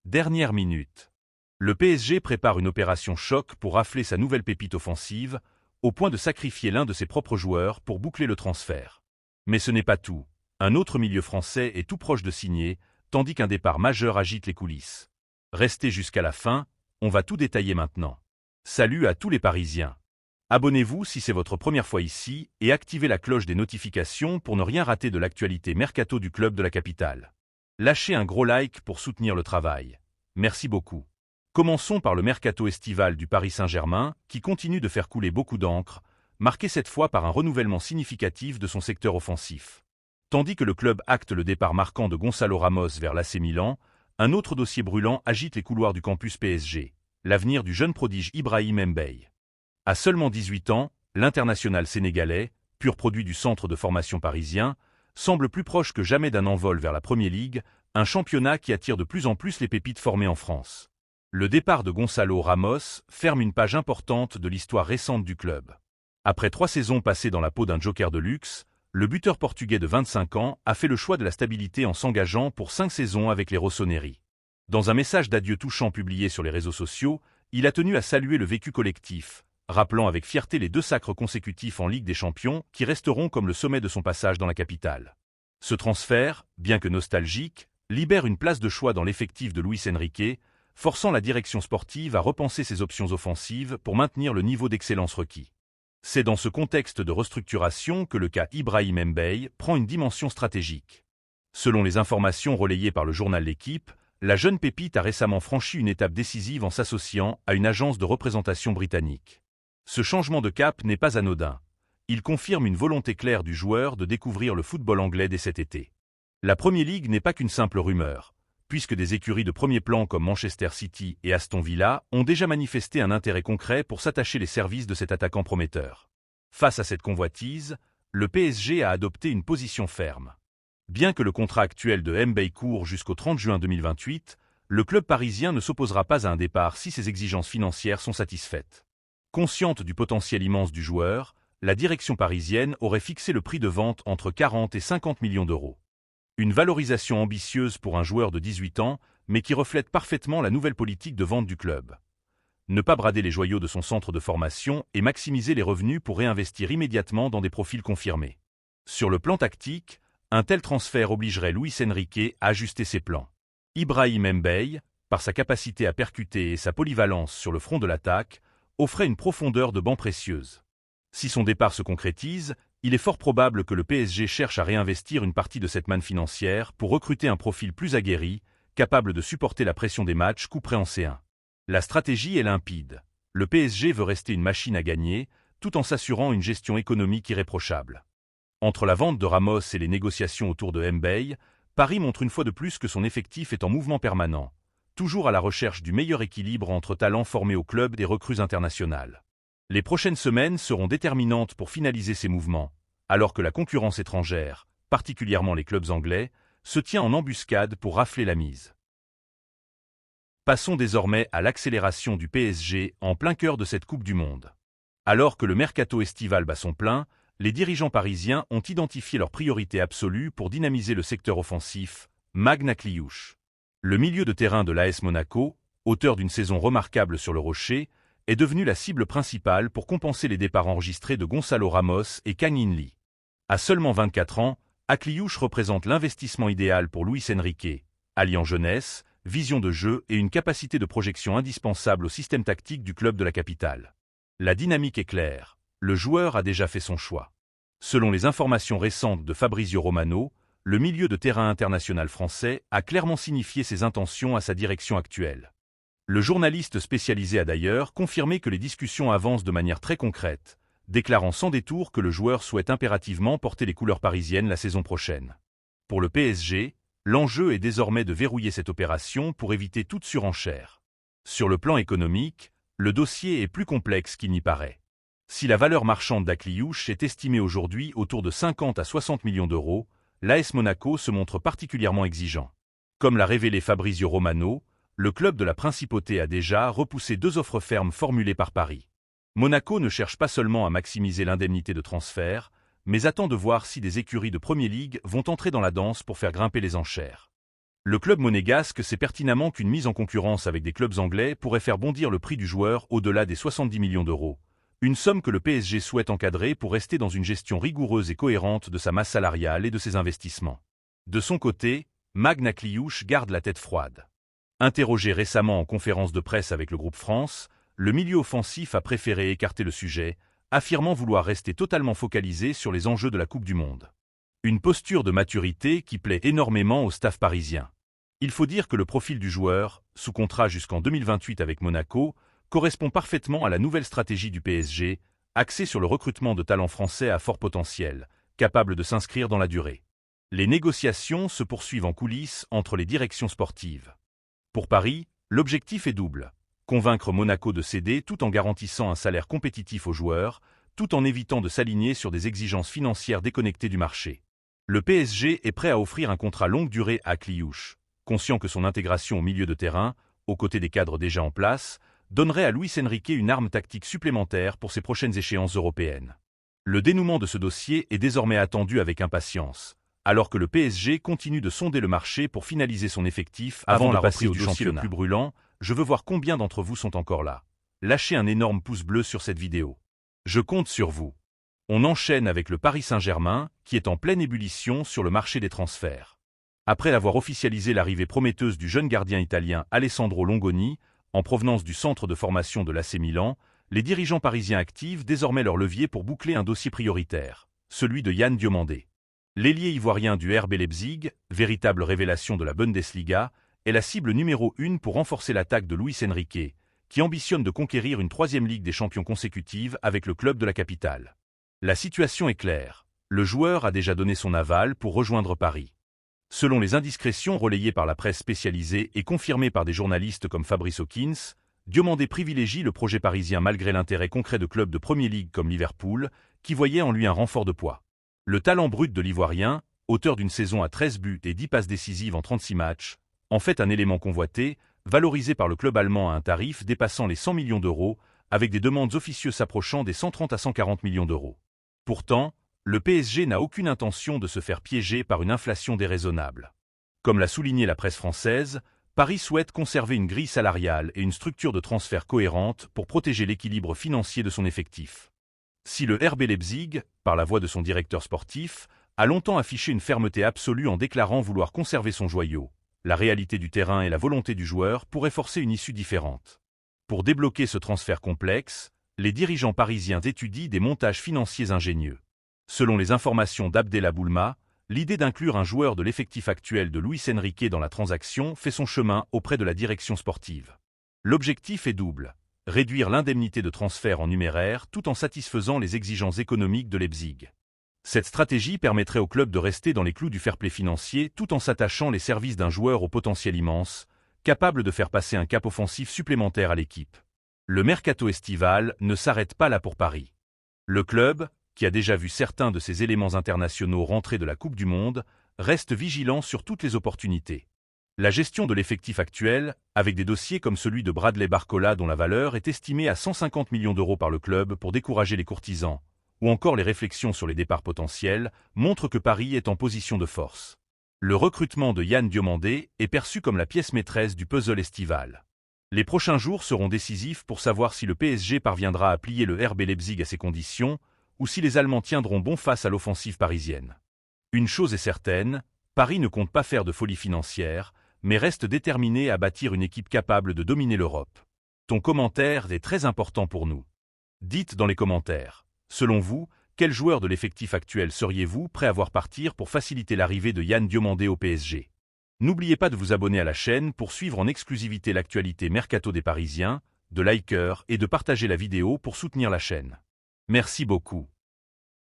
Dernière minute. Le PSG prépare une opération choc pour rafler sa nouvelle pépite offensive, au point de sacrifier l'un de ses propres joueurs pour boucler le transfert. Mais ce n'est pas tout. Un autre milieu français est tout proche de signer, tandis qu'un départ majeur agite les coulisses. Restez jusqu'à la fin, on va tout détailler maintenant. Salut à tous les Parisiens. Abonnez-vous si c'est votre première fois ici et activez la cloche des notifications pour ne rien rater de l'actualité mercato du club de la capitale. Lâchez un gros like pour soutenir le travail. Merci beaucoup. Commençons par le mercato estival du Paris Saint-Germain, qui continue de faire couler beaucoup d'encre, marqué cette fois par un renouvellement significatif de son secteur offensif. Tandis que le club acte le départ marquant de Gonçalo Ramos vers l'AC Milan, un autre dossier brûlant agite les couloirs du campus PSG, l'avenir du jeune prodige Ibrahim Mbaye. À seulement 18 ans, l'international sénégalais, pur produit du centre de formation parisien, semble plus proche que jamais d'un envol vers la Premier League, un championnat qui attire de plus en plus les pépites formées en France. Le départ de Gonçalo Ramos ferme une page importante de l'histoire récente du club. Après 3 saisons passées dans la peau d'un joker de luxe, le buteur portugais de 25 ans a fait le choix de la stabilité en s'engageant pour 5 saisons avec les Rossoneri. Dans un message d'adieu touchant publié sur les réseaux sociaux, il a tenu à saluer le vécu collectif, rappelant avec fierté les 2 sacres consécutifs en Ligue des Champions qui resteront comme le sommet de son passage dans la capitale. Ce transfert, bien que nostalgique, libère une place de choix dans l'effectif de Luis Enrique, forçant la direction sportive à repenser ses options offensives pour maintenir le niveau d'excellence requis. C'est dans ce contexte de restructuration que le cas Ibrahim Mbaye prend une dimension stratégique. Selon les informations relayées par le journal L'Équipe, la jeune pépite a récemment franchi une étape décisive en s'associant à une agence de représentation britannique. Ce changement de cap n'est pas anodin. Il confirme une volonté claire du joueur de découvrir le football anglais dès cet été. La Premier League n'est pas qu'une simple rumeur, puisque des écuries de premier plan comme Manchester City et Aston Villa ont déjà manifesté un intérêt concret pour s'attacher les services de cet attaquant prometteur. Face à cette convoitise, le PSG a adopté une position ferme. Bien que le contrat actuel de Mbaye court jusqu'au 30 juin 2028, le club parisien ne s'opposera pas à un départ si ses exigences financières sont satisfaites. Consciente du potentiel immense du joueur, la direction parisienne aurait fixé le prix de vente entre 40 et 50 millions d'euros. Une valorisation ambitieuse pour un joueur de 18 ans, mais qui reflète parfaitement la nouvelle politique de vente du club. Ne pas brader les joyaux de son centre de formation et maximiser les revenus pour réinvestir immédiatement dans des profils confirmés. Sur le plan tactique, un tel transfert obligerait Luis Enrique à ajuster ses plans. Ibrahim Mbaye, par sa capacité à percuter et sa polyvalence sur le front de l'attaque, offrait une profondeur de banc précieuse. Si son départ se concrétise, il est fort probable que le PSG cherche à réinvestir une partie de cette manne financière pour recruter un profil plus aguerri, capable de supporter la pression des matchs couperés en C1. La stratégie est limpide. Le PSG veut rester une machine à gagner, tout en s'assurant une gestion économique irréprochable. Entre la vente de Ramos et les négociations autour de Mbaye, Paris montre une fois de plus que son effectif est en mouvement permanent, toujours à la recherche du meilleur équilibre entre talents formés au club et recrues internationales. Les prochaines semaines seront déterminantes pour finaliser ces mouvements, alors que la concurrence étrangère, particulièrement les clubs anglais, se tient en embuscade pour rafler la mise. Passons désormais à l'accélération du PSG en plein cœur de cette Coupe du Monde. Alors que le mercato estival bat son plein, les dirigeants parisiens ont identifié leur priorité absolue pour dynamiser le secteur offensif, Maguila Akliouche. Le milieu de terrain de l'AS Monaco, auteur d'une saison remarquable sur le Rocher, est devenu la cible principale pour compenser les départs enregistrés de Gonçalo Ramos et Kang In Lee. À seulement 24 ans, Akliouche représente l'investissement idéal pour Luis Enrique, alliant jeunesse, vision de jeu et une capacité de projection indispensable au système tactique du club de la capitale. La dynamique est claire, le joueur a déjà fait son choix. Selon les informations récentes de Fabrizio Romano, le milieu de terrain international français a clairement signifié ses intentions à sa direction actuelle. Le journaliste spécialisé a d'ailleurs confirmé que les discussions avancent de manière très concrète, déclarant sans détour que le joueur souhaite impérativement porter les couleurs parisiennes la saison prochaine. Pour le PSG, l'enjeu est désormais de verrouiller cette opération pour éviter toute surenchère. Sur le plan économique, le dossier est plus complexe qu'il n'y paraît. Si la valeur marchande d'Akliouche est estimée aujourd'hui autour de 50 à 60 millions d'euros, l'AS Monaco se montre particulièrement exigeant. Comme l'a révélé Fabrizio Romano, le club de la Principauté a déjà repoussé 2 offres fermes formulées par Paris. Monaco ne cherche pas seulement à maximiser l'indemnité de transfert, mais attend de voir si des écuries de Premier League vont entrer dans la danse pour faire grimper les enchères. Le club monégasque sait pertinemment qu'une mise en concurrence avec des clubs anglais pourrait faire bondir le prix du joueur au-delà des 70 millions d'euros, une somme que le PSG souhaite encadrer pour rester dans une gestion rigoureuse et cohérente de sa masse salariale et de ses investissements. De son côté, Magna Kliouche garde la tête froide. Interrogé récemment en conférence de presse avec le groupe France, le milieu offensif a préféré écarter le sujet, affirmant vouloir rester totalement focalisé sur les enjeux de la Coupe du Monde. Une posture de maturité qui plaît énormément au staff parisien. Il faut dire que le profil du joueur, sous contrat jusqu'en 2028 avec Monaco, correspond parfaitement à la nouvelle stratégie du PSG, axée sur le recrutement de talents français à fort potentiel, capables de s'inscrire dans la durée. Les négociations se poursuivent en coulisses entre les directions sportives. Pour Paris, l'objectif est double. Convaincre Monaco de céder tout en garantissant un salaire compétitif aux joueurs, tout en évitant de s'aligner sur des exigences financières déconnectées du marché. Le PSG est prêt à offrir un contrat longue durée à Kliouche, conscient que son intégration au milieu de terrain, aux côtés des cadres déjà en place, donnerait à Luis Enrique une arme tactique supplémentaire pour ses prochaines échéances européennes. Le dénouement de ce dossier est désormais attendu avec impatience, alors que le PSG continue de sonder le marché pour finaliser son effectif avant la reprise du dossier le plus brûlant. Je veux voir combien d'entre vous sont encore là. Lâchez un énorme pouce bleu sur cette vidéo. Je compte sur vous. On enchaîne avec le Paris Saint-Germain, qui est en pleine ébullition sur le marché des transferts. Après avoir officialisé l'arrivée prometteuse du jeune gardien italien Alessandro Longoni, en provenance du centre de formation de l'AC Milan, les dirigeants parisiens activent désormais leur levier pour boucler un dossier prioritaire, celui de Yann Diomandé. L'ailier ivoirien du RB Leipzig, véritable révélation de la Bundesliga, est la cible numéro 1 pour renforcer l'attaque de Luis Enrique, qui ambitionne de conquérir une 3e Ligue des Champions consécutive avec le club de la capitale. La situation est claire. Le joueur a déjà donné son aval pour rejoindre Paris. Selon les indiscrétions relayées par la presse spécialisée et confirmées par des journalistes comme Fabrice Hawkins, Diomandé privilégie le projet parisien malgré l'intérêt concret de clubs de Premier League comme Liverpool, qui voyaient en lui un renfort de poids. Le talent brut de l'Ivoirien, auteur d'une saison à 13 buts et 10 passes décisives en 36 matchs, en fait un élément convoité, valorisé par le club allemand à un tarif dépassant les 100 millions d'euros, avec des demandes officieuses s'approchant des 130 à 140 millions d'euros. Pourtant, le PSG n'a aucune intention de se faire piéger par une inflation déraisonnable. Comme l'a souligné la presse française, Paris souhaite conserver une grille salariale et une structure de transfert cohérente pour protéger l'équilibre financier de son effectif. Si le RB Leipzig, par la voix de son directeur sportif, a longtemps affiché une fermeté absolue en déclarant vouloir conserver son joyau, la réalité du terrain et la volonté du joueur pourraient forcer une issue différente. Pour débloquer ce transfert complexe, les dirigeants parisiens étudient des montages financiers ingénieux. Selon les informations d'Abdella Boulma, l'idée d'inclure un joueur de l'effectif actuel de Luis Enrique dans la transaction fait son chemin auprès de la direction sportive. L'objectif est double, réduire l'indemnité de transfert en numéraire tout en satisfaisant les exigences économiques de Leipzig. Cette stratégie permettrait au club de rester dans les clous du fair-play financier tout en s'attachant les services d'un joueur au potentiel immense, capable de faire passer un cap offensif supplémentaire à l'équipe. Le mercato estival ne s'arrête pas là pour Paris. Le club, qui a déjà vu certains de ses éléments internationaux rentrer de la Coupe du Monde, reste vigilant sur toutes les opportunités. La gestion de l'effectif actuel, avec des dossiers comme celui de Bradley Barcola dont la valeur est estimée à 150 millions d'euros par le club pour décourager les courtisans, ou encore les réflexions sur les départs potentiels, montrent que Paris est en position de force. Le recrutement de Yann Diomandé est perçu comme la pièce maîtresse du puzzle estival. Les prochains jours seront décisifs pour savoir si le PSG parviendra à plier le RB Leipzig à ces conditions, ou si les Allemands tiendront bon face à l'offensive parisienne. Une chose est certaine, Paris ne compte pas faire de folie financière, mais reste déterminé à bâtir une équipe capable de dominer l'Europe. Ton commentaire est très important pour nous. Dites dans les commentaires, selon vous, quel joueur de l'effectif actuel seriez-vous prêt à voir partir pour faciliter l'arrivée de Yann Diomandé au PSG? N'oubliez pas de vous abonner à la chaîne pour suivre en exclusivité l'actualité mercato des Parisiens, de liker et de partager la vidéo pour soutenir la chaîne. Merci beaucoup.